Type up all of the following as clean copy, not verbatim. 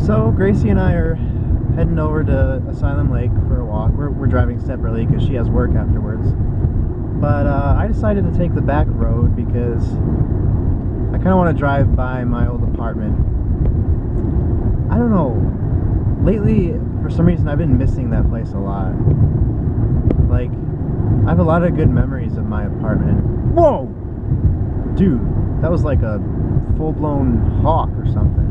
So Gracie and I are heading over to Asylum Lake for a walk. We're driving separately because she has work afterwards. But I decided to take the back road because I kind of want to drive by my old apartment. I don't know. Lately, for some reason, I've been missing that place a lot. Like, I have a lot of good memories of my apartment. Whoa! Dude, that was like a full-blown hawk or something.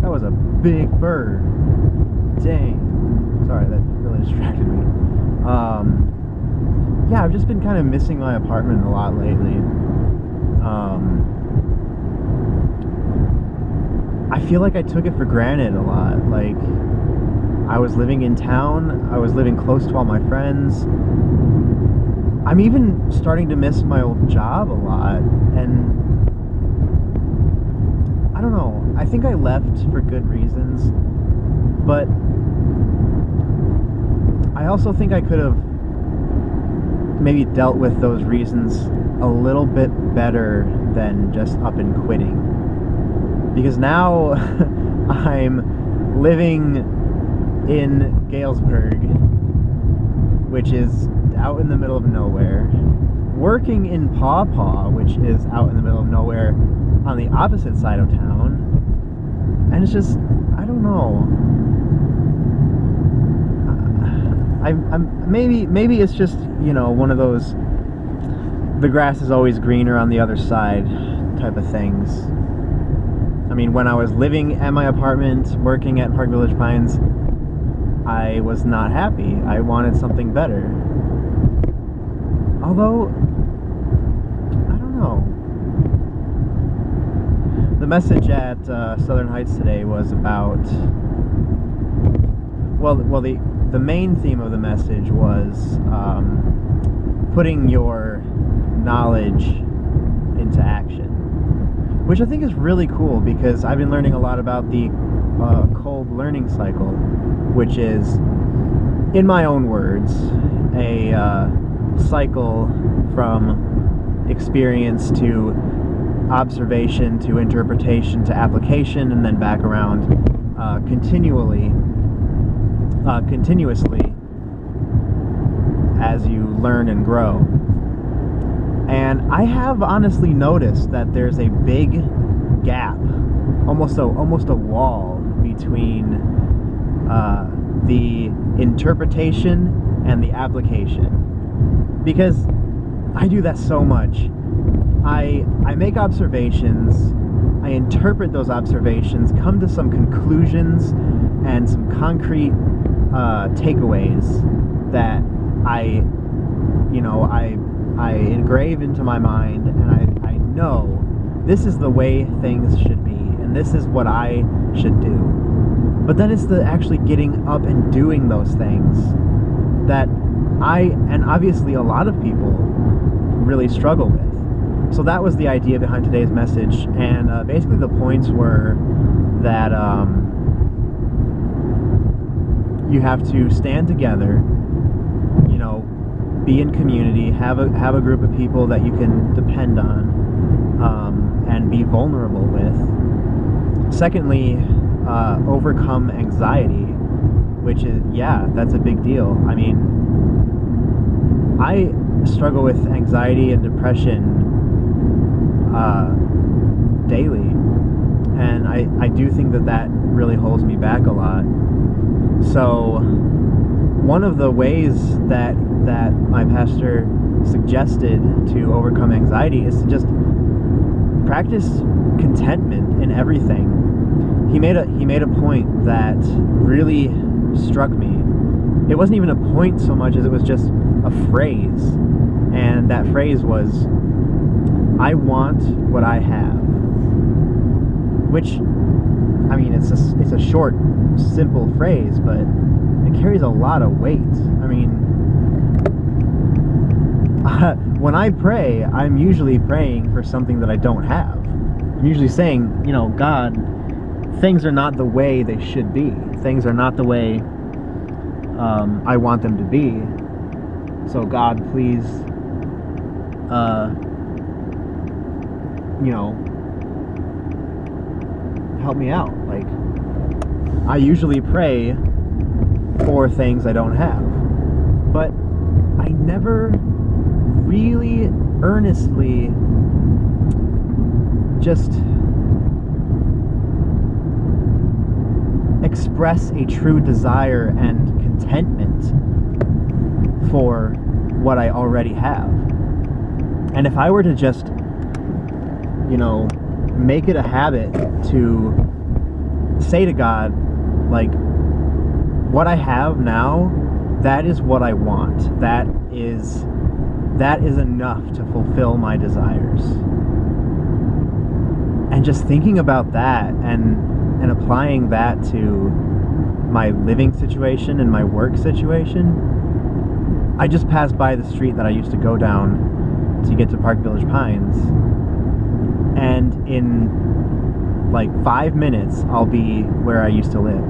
That was a big bird. Dang. Sorry, that really distracted me. Yeah, I've just been kind of missing my apartment a lot lately. I feel like I took it for granted a lot. Like, I was living in town, I was living close to all my friends. I'm even starting to miss my old job a lot, and I don't know, I think I left for good reasons, but I also think I could have maybe dealt with those reasons a little bit better than just up and quitting. Because now I'm living in Galesburg, which is out in the middle of nowhere, working in Paw Paw, which is out in the middle of nowhere on the opposite side of town, and it's just, I don't know. I'm maybe it's just, you know, one of those the grass is always greener on the other side type of things. I mean, when I was living at my apartment, working at Park Village Pines, I was not happy. I wanted something better. Although, I don't know. The message at Southern Heights today was about, the main theme of the message was putting your knowledge into action, which I think is really cool because I've been learning a lot about the cold learning cycle, which is, in my own words, a cycle from experience to observation to interpretation to application, and then back around continuously as you learn and grow. And I have honestly noticed that there's a big gap, almost a wall between the interpretation and the application, because I do that so much. I make observations, I interpret those observations, come to some conclusions and some concrete takeaways that I engrave into my mind, and I know this is the way things should be, and this is what I should do. But then it's the actually getting up and doing those things that and obviously a lot of people really struggle with. So that was the idea behind today's message, and basically the points were that you have to stand together, you know, be in community, have a group of people that you can depend on, and be vulnerable with. Secondly, overcome anxiety, which is, yeah, that's a big deal. I mean, I struggle with anxiety and depression daily, and I do think that really holds me back a lot. So one of the ways that my pastor suggested to overcome anxiety is to just practice contentment in everything. He made a point that really struck me. It wasn't even a point so much as it was just a phrase, and that phrase was, "I want what I have," which, I mean, it's a short, simple phrase, but it carries a lot of weight. I mean, when I pray, I'm usually praying for something that I don't have. I'm usually saying, you know, God, things are not the way they should be. Things are not the way I want them to be. So God, please, help me out. Like, I usually pray for things I don't have. But I never really earnestly just express a true desire and contentment for what I already have. And if I were to just, make it a habit to say to God, like, what I have now, that is what I want. That is enough to fulfill my desires. And just thinking about that and applying that to my living situation and my work situation. I just passed by the street that I used to go down to get to Park Village Pines, and in like 5 minutes I'll be where I used to live.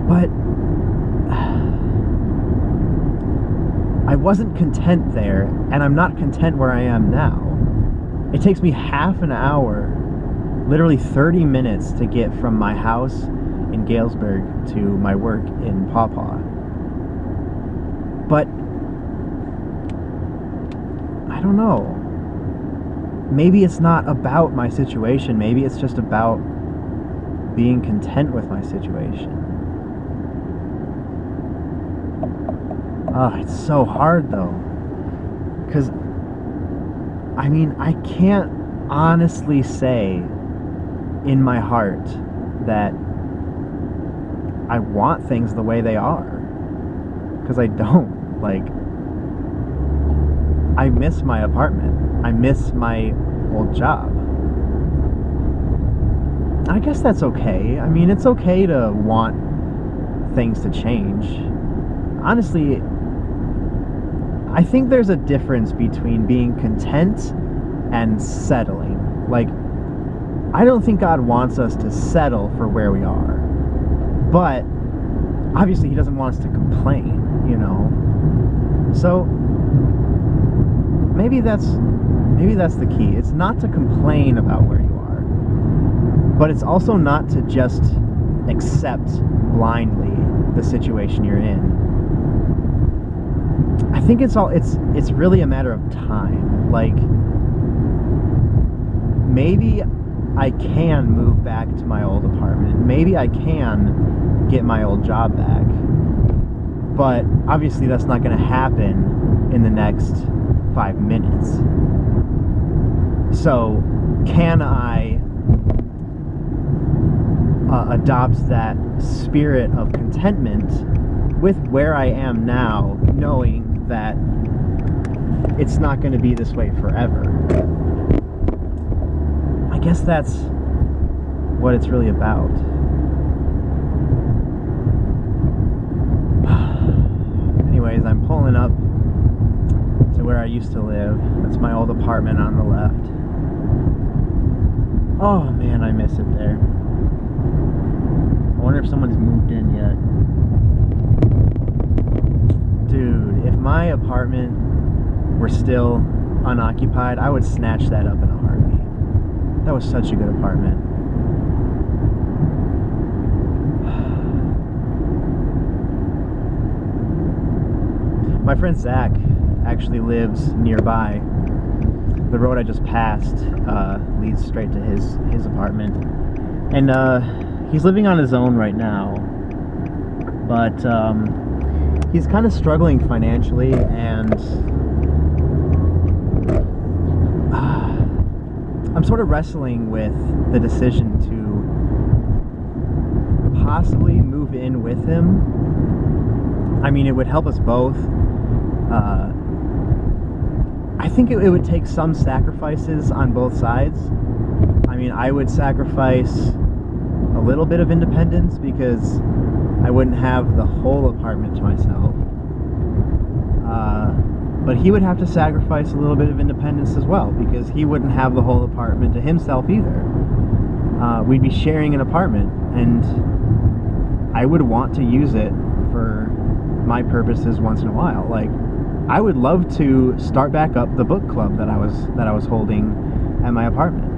But I wasn't content there, and I'm not content where I am now. It takes me half an hour, literally 30 minutes, to get from my house in Galesburg to my work in Paw Paw. But I don't know. Maybe it's not about my situation. Maybe it's just about being content with my situation. It's so hard though. Because, I can't honestly say in my heart that I want things the way they are. Because I don't. I miss my apartment. I miss my old job. I guess that's okay. It's okay to want things to change. Honestly, I think there's a difference between being content and settling. I don't think God wants us to settle for where we are. But obviously He doesn't want us to complain, So maybe that's the key. It's not to complain about where you are, but it's also not to just accept blindly the situation you're in. I think it's really a matter of time. Maybe I can move back to my old apartment. Maybe I can get my old job back. But obviously that's not going to happen in the next 5 minutes. So can I adopt that spirit of contentment with where I am now, knowing that it's not going to be this way forever? I guess that's what it's really about. Anyways, I'm pulling up to where I used to live. That's my old apartment on the left. Oh man, I miss it there. I wonder if someone's moved in yet. Dude, if my apartment were still unoccupied, I would snatch that up in a heartbeat. That was such a good apartment. My friend Zach actually lives nearby. The road I just passed leads straight to his apartment. And he's living on his own right now. But he's kind of struggling financially, and I'm sort of wrestling with the decision to possibly move in with him. It would help us both. I think it would take some sacrifices on both sides. I would sacrifice a little bit of independence because I wouldn't have the whole apartment to myself. But he would have to sacrifice a little bit of independence as well, because he wouldn't have the whole apartment to himself either. We'd be sharing an apartment, and I would want to use it for my purposes once in a while. I would love to start back up the book club that I was holding at my apartment.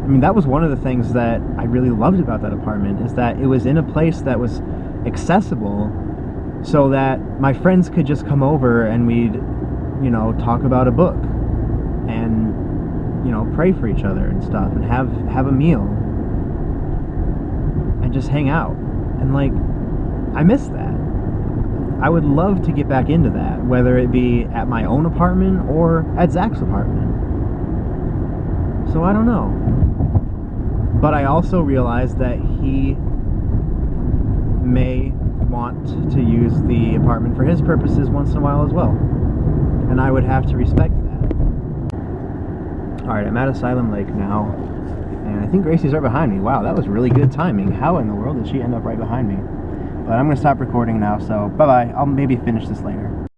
mean, that was one of the things that I really loved about that apartment, is that it was in a place that was accessible, so that my friends could just come over and we'd, you know, talk about a book and, you know, pray for each other and stuff, and have a meal and just hang out. And like, I miss that. I would love to get back into that, whether it be at my own apartment or at Zach's apartment. So I don't know. But I also realize that he may want to use the apartment for his purposes once in a while as well. And I would have to respect that. Alright, I'm at Asylum Lake now. And I think Gracie's right behind me. Wow, that was really good timing. How in the world did she end up right behind me? But I'm going to stop recording now, so bye-bye. I'll maybe finish this later.